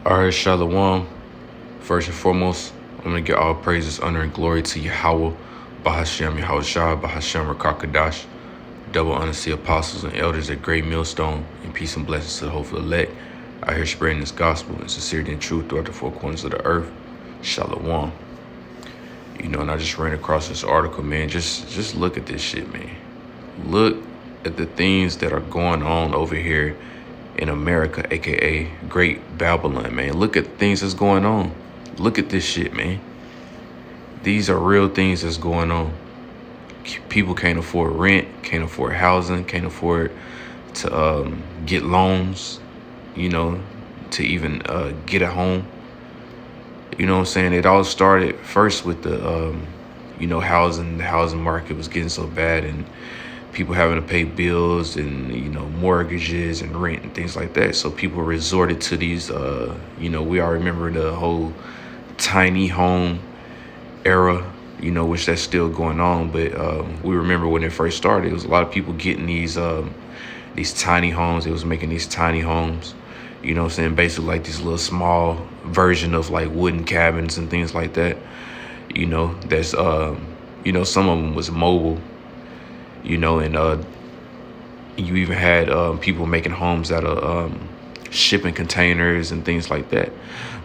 All right, Shalom. First and foremost, I'm going to give all praises, honor, and glory to Yahweh, Bahashem Yahushua, Bahashem Rakakadash. Double honor to the apostles and elders at Great Millstone, and peace and blessings to the hopeful elect out here spreading this gospel and sincerity and truth throughout the four corners of the earth. Shalom. And I just ran across this article, man. Just look at this shit, man. Look at the things that are going on over here in America, aka Great Babylon, man. Look at things that's going on. Look at this shit, man. These are real things that's going on. People can't afford rent, can't afford housing, can't afford to get loans, to even get a home. You know what I'm saying? It all started first with the, housing. The housing market was getting so bad and people having to pay bills and, mortgages and rent and things like that. So people resorted to these, we all remember the whole tiny home era, which that's still going on. But we remember when it first started, it was a lot of people getting these tiny homes. They was making these tiny homes, basically like these little small version of like wooden cabins and things like that. That's, some of them was mobile, and you even had people making homes out of shipping containers and things like that.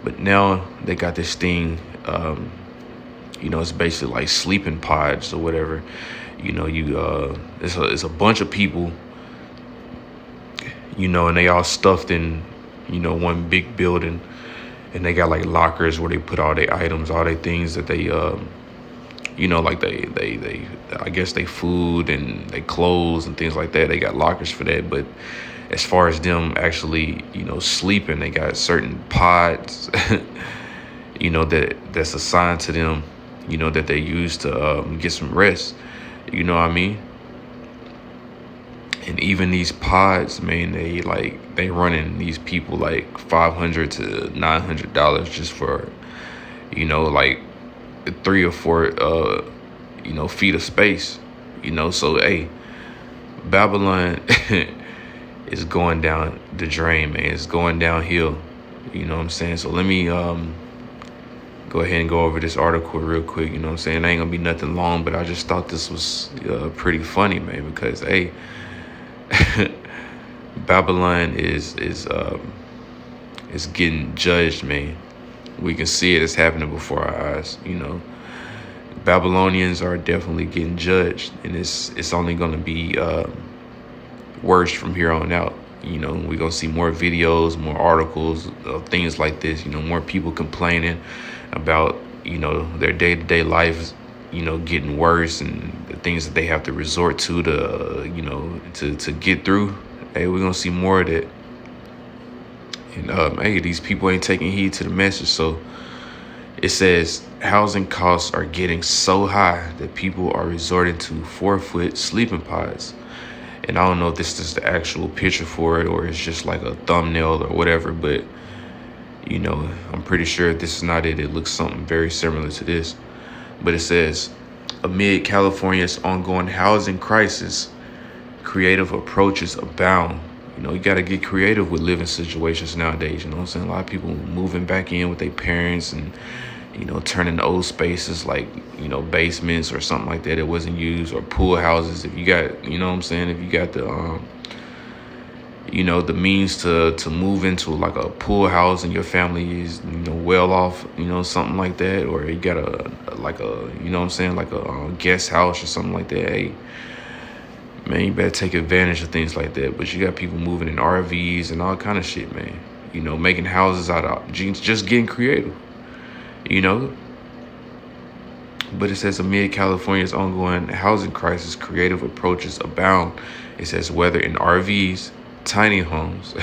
But now they got this thing, it's basically like sleeping pods or whatever. It's a bunch of people, and they all stuffed in, one big building, and they got like lockers where they put all their items, all their things that they, like they I guess they food and they clothes and things like that. They got lockers for that. But as far as them actually, sleeping, they got certain pods, that's assigned to them, that they use to get some rest. You know what I mean? And even these pods, man, they running these people like $500 to $900 just for, like 3 or 4, feet of space, So, hey, Babylon is going down the drain, man. It's going downhill. You know what I'm saying? So let me go ahead and go over this article real quick. You know what I'm saying? It ain't gonna be nothing long, but I just thought this was pretty funny, man, because hey, Babylon is getting judged, man. We can see it. It's happening before our eyes. Babylonians are definitely getting judged, and it's only gonna be worse from here on out. We're gonna see more videos, more articles of things like this. More people complaining about their day-to-day lives, getting worse, and the things that they have to resort to to get through. Hey, we're gonna see more of that. And hey, these people ain't taking heed to the message. So it says housing costs are getting so high that people are resorting to 4-foot sleeping pods. And I don't know if this is the actual picture for it or it's just like a thumbnail or whatever, but I'm pretty sure this is not it. It looks something very similar to this. But it says, amid California's ongoing housing crisis, creative approaches abound. You got to get creative with living situations nowadays. You know what I'm saying? A lot of people moving back in with their parents and, turning old spaces like, basements or something like that wasn't used, or pool houses. If you got, if you got the, the means to move into like a pool house and your family is, well off, something like that, or you got like a guest house or something like that. Hey, man, you better take advantage of things like that. But you got people moving in RVs and all kind of shit, man. Making houses out of jeans, just getting creative, But it says amid California's ongoing housing crisis, creative approaches abound. It says whether in RVs, tiny homes,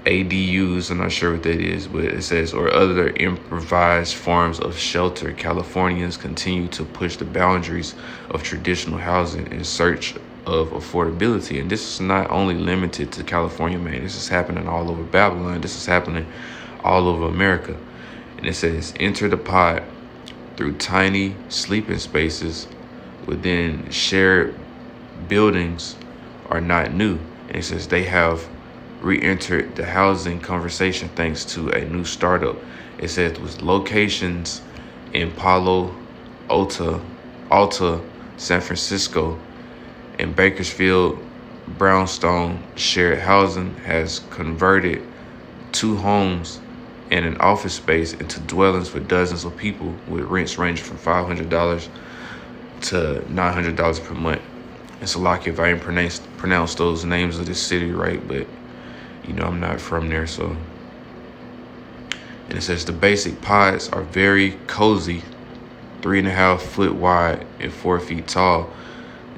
ADUs, I'm not sure what that is, but it says, or other improvised forms of shelter, Californians continue to push the boundaries of traditional housing in search of affordability. And this is not only limited to California, man. This is happening all over Babylon. This is happening all over America. And it says, enter the pod through tiny sleeping spaces within shared buildings are not new. And it says they have re-entered the housing conversation thanks to a new startup. It says with locations in Palo Alto, San Francisco, and Bakersfield, Brownstone Shared Housing has converted 2 homes and an office space into dwellings for dozens of people, with rents ranging from $500 to $900 per month. It's a lock if I ain't pronounce those names of the city right, but I'm not from there, so. And it says the basic pods are very cozy, 3.5 foot wide and 4 feet tall,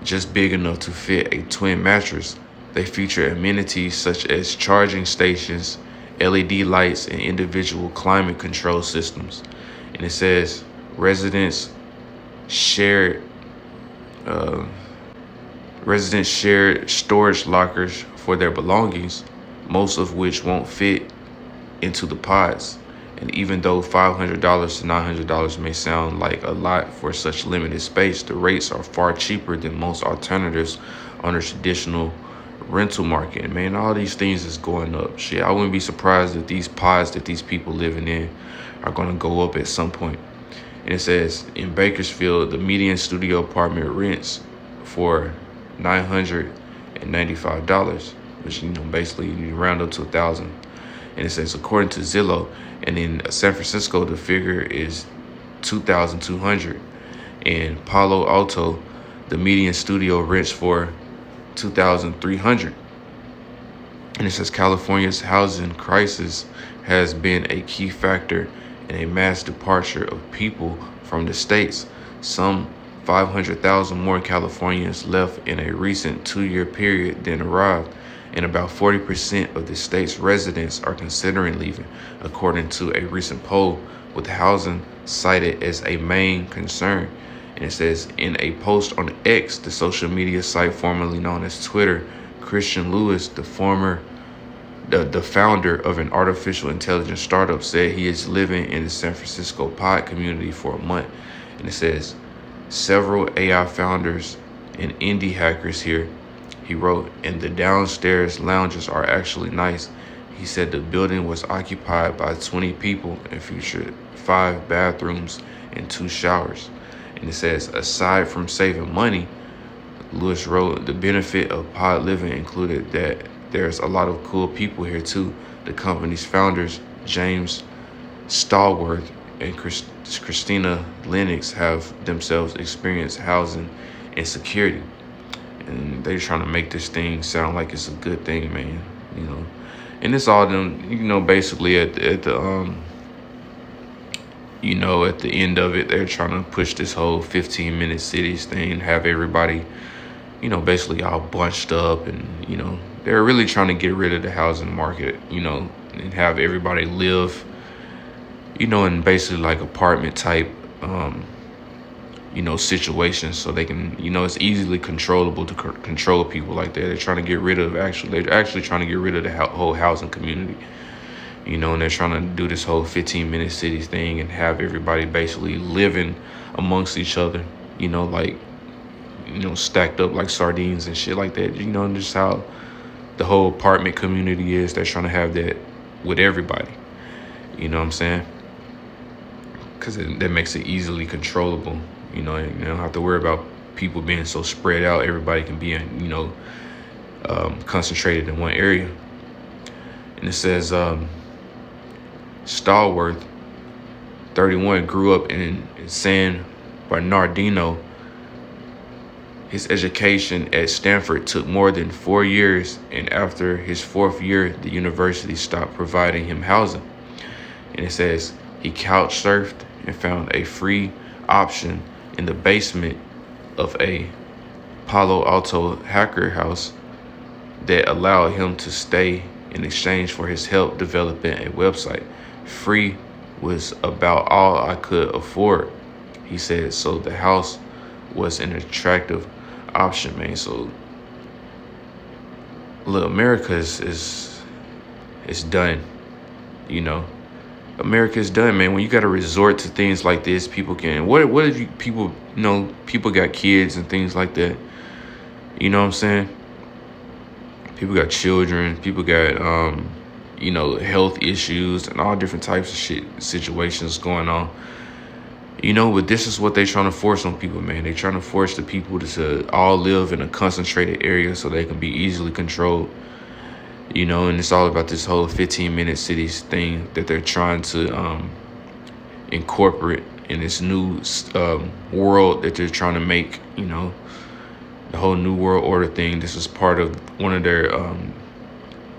just big enough to fit a twin mattress. They feature amenities such as charging stations, LED lights, and individual climate control systems. And it says residents shared storage lockers for their belongings, most of which won't fit into the pods. And even though $500 to $900 may sound like a lot for such limited space, the rates are far cheaper than most alternatives on the traditional rental market. Man, all these things is going up. Shit, I wouldn't be surprised if these pods that these people living in are going to go up at some point. And it says in Bakersfield, the median studio apartment rents for $995, which basically you round up to $1,000. And it says according to Zillow, and in San Francisco the figure is $2,200. In Palo Alto, the median studio rents for $2,300. And it says California's housing crisis has been a key factor in a mass departure of people from the states. Some 500,000 more Californians left in a recent 2-year period than arrived, and about 40% of the state's residents are considering leaving, according to a recent poll, with housing cited as a main concern. And it says in a post on X, the social media site formerly known as Twitter, Christian Lewis, the founder of an artificial intelligence startup, said he is living in the San Francisco pod community for a month. And it says several AI founders and indie hackers here. He wrote, and the downstairs lounges are actually nice. He said the building was occupied by 20 people and featured 5 bathrooms and 2 showers. And it says, aside from saving money, Lewis wrote, the benefit of pod living included that there's a lot of cool people here too. The company's founders, James Stallworth and Christina Lennox, have themselves experienced housing insecurity. And they're trying to make this thing sound like it's a good thing, man. And it's all them, basically at the at the end of it, they're trying to push this whole 15-minute cities thing, have everybody, basically all bunched up, and they're really trying to get rid of the housing market, and have everybody live, in basically like apartment type, situations, so they can, it's easily controllable to control people like that. They're trying to get rid of, they're actually trying to get rid of the whole housing community, and they're trying to do this whole 15-minute cities thing and have everybody basically living amongst each other, stacked up like sardines and shit like that, just how the whole apartment community is. They're trying to have that with everybody, you know what I'm saying? Because that makes it easily controllable. You don't have to worry about people being so spread out. Everybody can be in, concentrated in one area. And it says, Stallworth, 31, grew up in San Bernardino. His education at Stanford took more than 4 years, and after his 4th year, the university stopped providing him housing. And it says he couch surfed and found a free option in the basement of a Palo Alto hacker house that allowed him to stay in exchange for his help developing a website. Free was about all I could afford, he said, so the house was an attractive option, man. So look, America is done, America is done, man. When you got to resort to things like this, people can. What if people got kids and things like that? You know what I'm saying? People got children. People got, health issues and all different types of situations going on. But this is what they're trying to force on people, man. They're trying to force the people to all live in a concentrated area so they can be easily controlled. And it's all about this whole 15-minute cities thing that they're trying to incorporate in this new world that they're trying to make. The whole new world order thing. This is part of their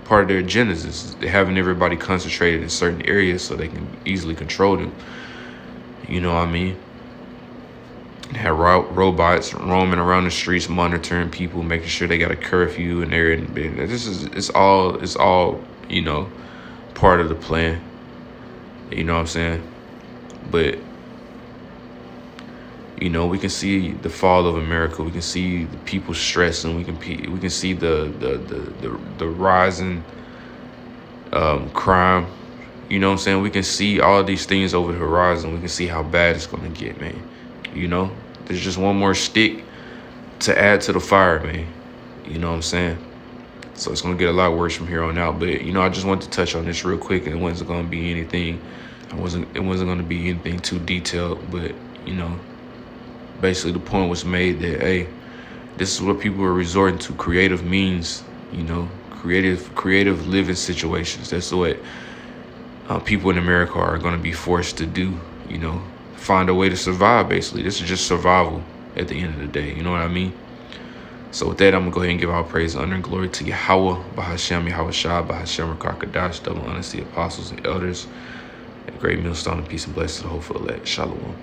agendas, is having everybody concentrated in certain areas so they can easily control them. You know what I mean? Have robots roaming around the streets, monitoring people, making sure they got a curfew and they're in bed. It's all part of the plan. You know what I'm saying? But we can see the fall of America. We can see the people stressing. We can see the rising crime. You know what I'm saying? We can see all these things over the horizon. We can see how bad it's gonna get, man. There's just one more stick to add to the fire, man. You know what I'm saying? So it's gonna get a lot worse from here on out. But I just wanted to touch on this real quick, and it wasn't gonna be anything. It wasn't gonna be anything too detailed, but basically the point was made that, hey, this is what people are resorting to: creative means. Creative living situations. That's what people in America are going to be forced to do. Find a way to survive. Basically, this is just survival at the end of the day. You know what I mean? So with that, I'm gonna go ahead and give all praise, honor, and glory to Yahweh, Bahashem, Yahweh Shah, Bahashem, Rakakadash, double honor to the apostles and elders, a great millstone of peace and blessings to the whole full elect. Shalom.